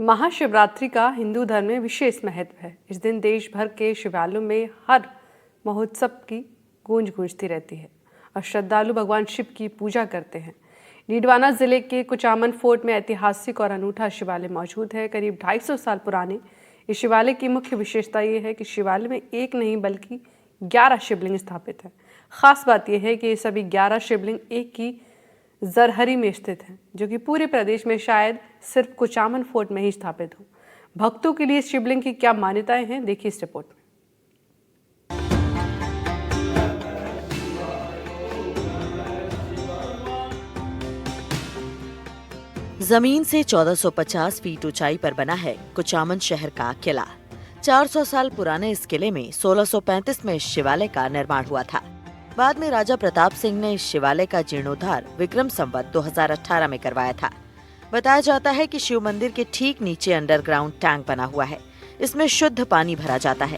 महाशिवरात्रि का हिंदू धर्म में विशेष महत्व है। इस दिन देश भर के शिवालयों में हर महोत्सव की गूंज गूंजती रहती है और श्रद्धालु भगवान शिव की पूजा करते हैं। नीडवाना जिले के कुचामन फोर्ट में ऐतिहासिक और अनूठा शिवालय मौजूद है। करीब 250 साल पुराने इस शिवालय की मुख्य विशेषता ये है कि शिवालय में एक नहीं बल्कि 11 शिवलिंग स्थापित है। खास बात यह है कि ये सभी 11 शिवलिंग एक ही जरहरी में स्थित हैं, जो कि पूरे प्रदेश में शायद सिर्फ कुचामन फोर्ट में ही स्थापित हो। भक्तों के लिए इस शिवलिंग की क्या मान्यताएं हैं, देखिए इस रिपोर्ट में। जमीन से 1450 फीट ऊंचाई पर बना है कुचामन शहर का किला। 400 साल पुराने इस किले में 1635 में इस शिवालय का निर्माण हुआ था। बाद में राजा प्रताप सिंह ने इस शिवालय का जीर्णोद्धार विक्रम संवत 2018 में करवाया था। बताया जाता है कि शिव मंदिर के ठीक नीचे अंडरग्राउंड टैंक बना हुआ है। इसमें शुद्ध पानी भरा जाता है।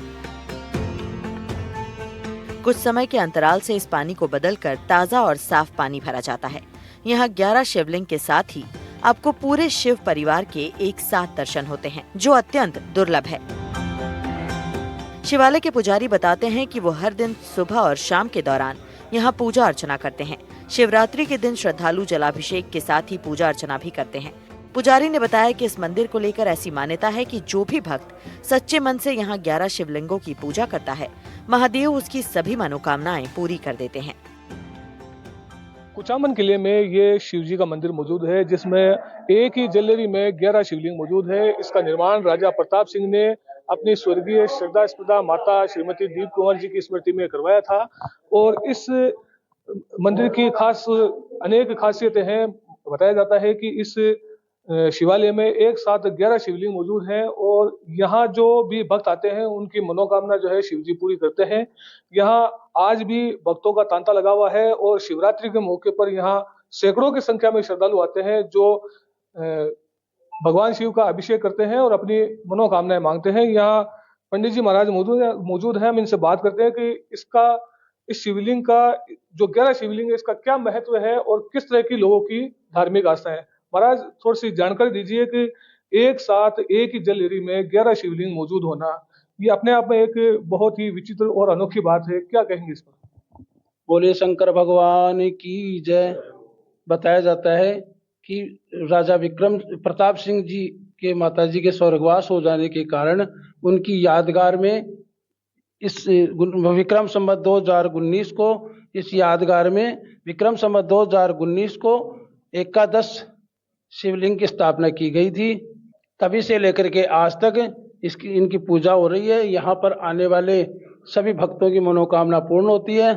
कुछ समय के अंतराल से इस पानी को बदलकर ताजा और साफ पानी भरा जाता है। यहाँ 11 शिवलिंग के साथ ही आपको पूरे शिव परिवार के एक साथ दर्शन होते हैं, जो अत्यंत दुर्लभ है। शिवालय के पुजारी बताते हैं कि वो हर दिन सुबह और शाम के दौरान यहाँ पूजा अर्चना करते हैं। शिवरात्रि के दिन श्रद्धालु जलाभिषेक के साथ ही पूजा अर्चना भी करते हैं। पुजारी ने बताया कि इस मंदिर को लेकर ऐसी मान्यता है कि जो भी भक्त सच्चे मन से यहाँ 11 शिवलिंगों की पूजा करता है, महादेव उसकी सभी मनोकामनाएं पूरी कर देते हैं। कुचामन किले में ये शिव जी का मंदिर मौजूद है, जिसमें एक ही जलेरी में 11 शिवलिंग मौजूद है। इसका निर्माण राजा प्रताप सिंह ने अपनी स्वर्गीय श्रद्धा माता श्रीमती दीप कुंवर जी की स्मृति में करवाया था। और इस मंदिर की अनेक खासियतें हैं। बताया जाता है कि इस शिवालय में एक साथ 11 शिवलिंग मौजूद हैं और यहाँ जो भी भक्त आते हैं उनकी मनोकामना जो है शिव जी पूरी करते हैं। यहाँ आज भी भक्तों का तांता लगा हुआ है और शिवरात्रि के मौके पर यहाँ सैकड़ों की संख्या में श्रद्धालु आते हैं, जो भगवान शिव का अभिषेक करते हैं और अपनी मनोकामनाएं मांगते हैं। यहाँ पंडित जी महाराज मौजूद हैं। हम इनसे बात करते हैं कि इस शिवलिंग का जो 11 शिवलिंग है, इसका क्या महत्व है और किस तरह की लोगों की धार्मिक आस्था है। महाराज, थोड़ी सी जानकारी दीजिए कि एक साथ एक ही जलेरी में 11 शिवलिंग मौजूद होना, ये अपने आप में एक बहुत ही विचित्र और अनोखी बात है। क्या कहेंगे इस पर? बोले शंकर भगवान की जय। बताया जाता है कि राजा विक्रम प्रताप सिंह जी के माता जी के स्वर्गवास हो जाने के कारण उनकी यादगार में इस विक्रम संवत 2019 को इस यादगार में विक्रम संवत 2019 को एकादश शिवलिंग की स्थापना की गई थी। तभी से लेकर के आज तक इनकी पूजा हो रही है। यहाँ पर आने वाले सभी भक्तों की मनोकामना पूर्ण होती है।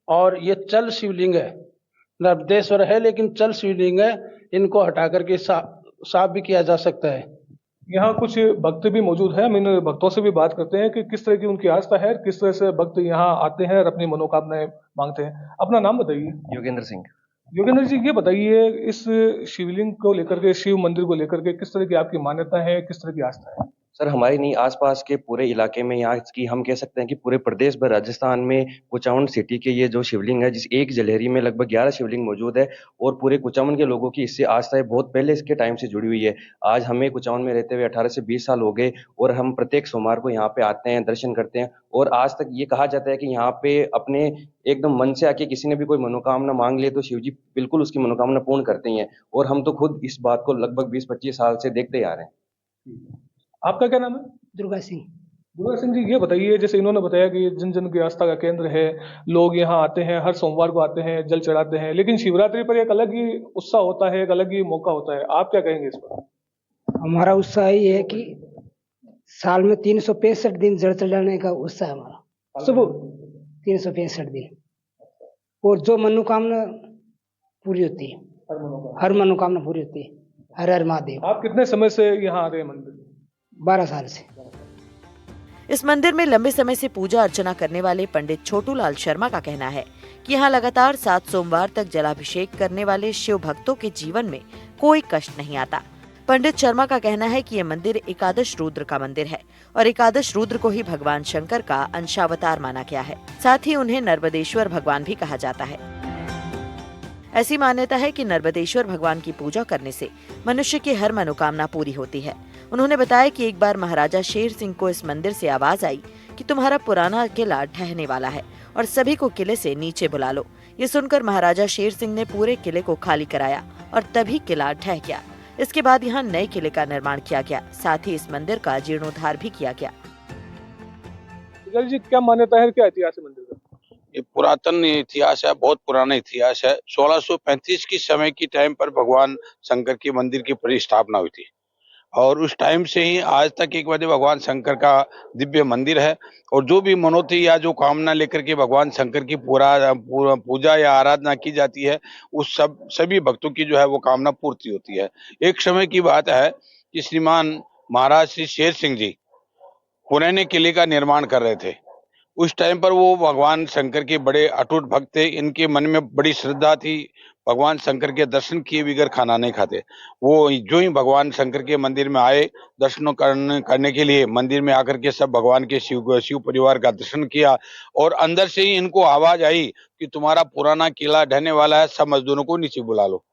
और ये चल शिवलिंग है, नर्मदेश्वर है लेकिन चल शिवलिंग है। इनको हटा करके साफ भी किया जा सकता है। यहाँ कुछ भक्त भी मौजूद हैं। हम इन भक्तों से भी बात करते हैं कि किस तरह की उनकी आस्था है, किस तरह से भक्त यहाँ आते हैं और अपनी मनोकामनाएं मांगते हैं। अपना नाम बताइए। योगेंद्र सिंह। योगेंद्र जी, ये बताइए इस शिवलिंग को लेकर के, शिव मंदिर को लेकर के किस तरह की आपकी मान्यता है, किस तरह की आस्था है? सर, हमारी नहीं, आसपास के पूरे इलाके में, यहाँ की हम कह सकते हैं कि पूरे प्रदेश भर, राजस्थान में कुचामन सिटी के ये जो शिवलिंग है, जिस एक जलेहरी में लगभग 11 शिवलिंग मौजूद है और पूरे कुचामन के लोगों की इससे आस्था है बहुत पहले इसके टाइम से जुड़ी हुई है। आज हमें कुचामन में रहते हुए 18 से 20 साल हो गए और हम प्रत्येक सोमवार को यहाँ पे आते हैं, दर्शन करते हैं। और आज तक ये कहा जाता है कि यहाँ पे अपने एकदम मन से आके किसी ने भी कोई मनोकामना मांग ले तो शिव जी बिल्कुल उसकी मनोकामना पूर्ण करते हैं। और हम तो खुद इस बात को लगभग 20-25 साल से देखते आ रहे हैं। आपका क्या नाम है? दुर्गा सिंह। दुर्गा सिंह जी, ये बताइए, जैसे इन्होंने बताया कि जन जन की आस्था का केंद्र है, लोग यहाँ आते हैं, हर सोमवार को आते हैं, जल चढ़ाते हैं, लेकिन शिवरात्रि पर एक अलग ही उत्साह होता है, एक अलग ही मौका होता है। आप क्या कहेंगे इस पर? हमारा उत्साह ये है कि साल में 365 दिन जल चढ़ाने का उत्साह हमारा, सुबह 365 दिन, और जो मनोकामना पूरी होती है, हर मनोकामना पूरी होती है। हर हर महादेव। आप कितने समय से यहाँ आ रहे हैं मंदिर? 12 साल से। इस मंदिर में लंबे समय से पूजा अर्चना करने वाले पंडित छोटूलाल शर्मा का कहना है कि यहाँ लगातार 7 सोमवार तक जलाभिषेक करने वाले शिव भक्तों के जीवन में कोई कष्ट नहीं आता। पंडित शर्मा का कहना है कि यह मंदिर एकादश रुद्र का मंदिर है और एकादश रुद्र को ही भगवान शंकर का अंशावतार माना गया है। साथ ही उन्हें नर्मदेश्वर भगवान भी कहा जाता है। ऐसी मान्यता है कि नर्मदेश्वर भगवान की पूजा करने से मनुष्य की हर मनोकामना पूरी होती है। उन्होंने बताया कि एक बार महाराजा शेर सिंह को इस मंदिर से आवाज आई कि तुम्हारा पुराना किला ढहने वाला है और सभी को किले से नीचे बुला लो। ये सुनकर महाराजा शेर सिंह ने पूरे किले को खाली कराया और तभी किला ढह गया। इसके बाद यहाँ नए किले का निर्माण किया गया, साथ ही इस मंदिर का जीर्णोद्धार भी किया गया। जी, क्या मान्यता है, क्या इतिहास है मंदिर का? ये पुरातन इतिहास है, बहुत पुराना इतिहास है। 1635 की समय की टाइम पर भगवान शंकर के मंदिर की प्रतिष्ठापना हुई थी और उस टाइम से ही आज तक एक वजह भगवान शंकर का दिव्य मंदिर है। और जो भी मनोती या जो कामना लेकर के भगवान शंकर की पूजा या आराधना की जाती है, उस सभी भक्तों की जो है वो कामना पूर्ति होती है। एक समय की बात है कि श्रीमान महाराज श्री शेर सिंह जी पुराने किले का निर्माण कर रहे थे। उस टाइम पर वो भगवान शंकर के बड़े अटूट भक्त थे। इनके मन में बड़ी श्रद्धा थी, भगवान शंकर के दर्शन किए बगैर खाना नहीं खाते। वो जो ही भगवान शंकर के मंदिर में आए दर्शनों करने के लिए, मंदिर में आकर के सब भगवान के शिव परिवार का दर्शन किया और अंदर से ही इनको आवाज आई कि तुम्हारा पुराना किला ढहने वाला है, सब मजदूरों को नीचे बुला लो।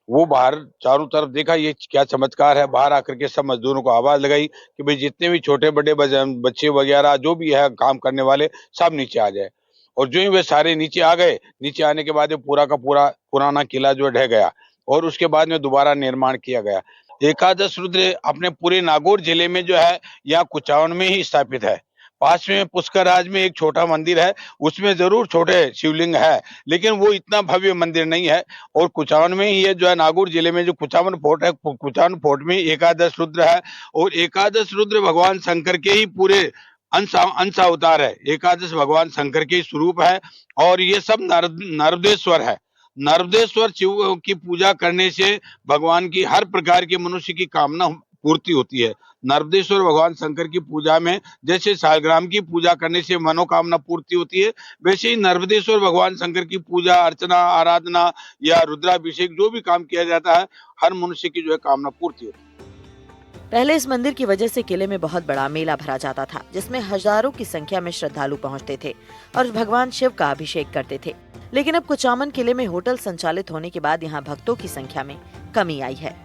वो बाहर चारों तरफ देखा, ये क्या चमत्कार है। बाहर आकर के सब मजदूरों को आवाज लगाई कि भाई जितने भी छोटे बड़े बच्चे वगैरह जो भी है काम करने वाले सब नीचे आ जाए। और जो ही वे सारे नीचे आ गए, नीचे आने के बाद पूरा का पूरा पुराना किला जो ढह गया और उसके बाद में दोबारा निर्माण किया गया। एकादश रुद्र अपने पूरे नागौर जिले में जो है यहाँ कुचामन में ही स्थापित है। पास में पुष्कराज में एक छोटा मंदिर है, उसमें जरूर छोटे शिवलिंग है, लेकिन वो इतना भव्य मंदिर नहीं है। और कुचामन में ही ये जो है नागौर जिले में जो कुचामन फोर्ट है, कुचामन फोर्ट में एकादश रुद्र है और एकादश रुद्र भगवान शंकर के ही पूरे अंश अवतार है। एकादश भगवान शंकर के स्वरूप है और ये सब नर्मदेश्वर है। नर्मदेश्वर शिव की पूजा करने से भगवान की हर प्रकार के मनुष्य की कामना पूर्ति होती है। नर्मदेश्वर भगवान शंकर की पूजा में जैसे शालग्राम की पूजा करने से मनोकामना पूर्ति होती है, वैसे ही नर्मदेश्वर भगवान शंकर की पूजा अर्चना आराधना या रुद्राभिषेक जो भी काम किया जाता है, हर मनुष्य की जो है कामना पूर्ति होती है। पहले इस मंदिर की वजह से किले में बहुत बड़ा मेला भरा जाता था, जिसमें हजारों की संख्या में श्रद्धालु पहुंचते थे और भगवान शिव का अभिषेक करते थे। लेकिन अब कुचामन किले में होटल संचालित होने के बाद यहाँ भक्तों की संख्या में कमी आई है।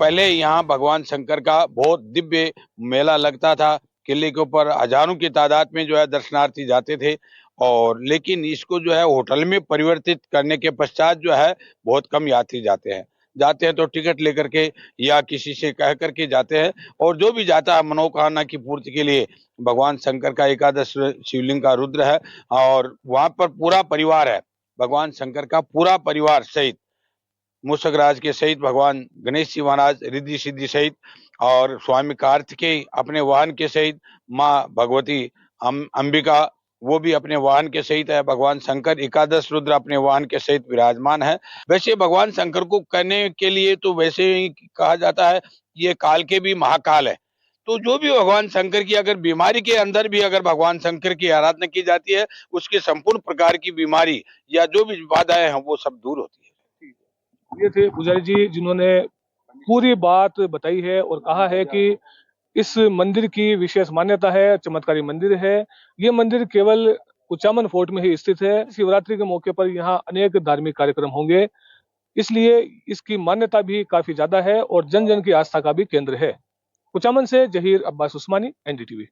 पहले यहाँ भगवान शंकर का बहुत दिव्य मेला लगता था। किले के ऊपर हजारों की तादाद में जो है दर्शनार्थी जाते थे और लेकिन इसको जो है होटल में परिवर्तित करने के पश्चात जो है बहुत कम यात्री जाते हैं तो टिकट लेकर के या किसी से कह करके जाते हैं। और जो भी जाता है मनोकामना की पूर्ति के लिए। भगवान शंकर का एकादश शिवलिंग का रुद्र है और वहां पर पूरा परिवार है, भगवान शंकर का पूरा परिवार सहित मूषक राज के सहित भगवान गणेश जी महाराज रिद्धि सिद्धि सहित और स्वामी कार्तिकेय अपने वाहन के सहित, माँ भगवती अंबिका वो भी अपने वाहन के सहित है। भगवान शंकर एकादश रुद्र अपने वाहन के सहित विराजमान है। वैसे भगवान शंकर को कहने के लिए तो वैसे ही कहा जाता है ये काल के भी महाकाल है। तो जो भी भगवान शंकर की अगर बीमारी के अंदर भी अगर भगवान शंकर की आराधना की जाती है, उसके संपूर्ण प्रकार की बीमारी या जो भी बाधाएं हैं वो सब दूर होती है। ये थे पुजारी जी जिन्होंने पूरी बात बताई है और कहा है कि इस मंदिर की विशेष मान्यता है, चमत्कारी मंदिर है। ये मंदिर केवल कुचामन फोर्ट में ही स्थित है। शिवरात्रि के मौके पर यहाँ अनेक धार्मिक कार्यक्रम होंगे, इसलिए इसकी मान्यता भी काफी ज्यादा है और जन जन की आस्था का भी केंद्र है। कुचामन से जहीर अब्बास उस्मानी, एनडीटीवी।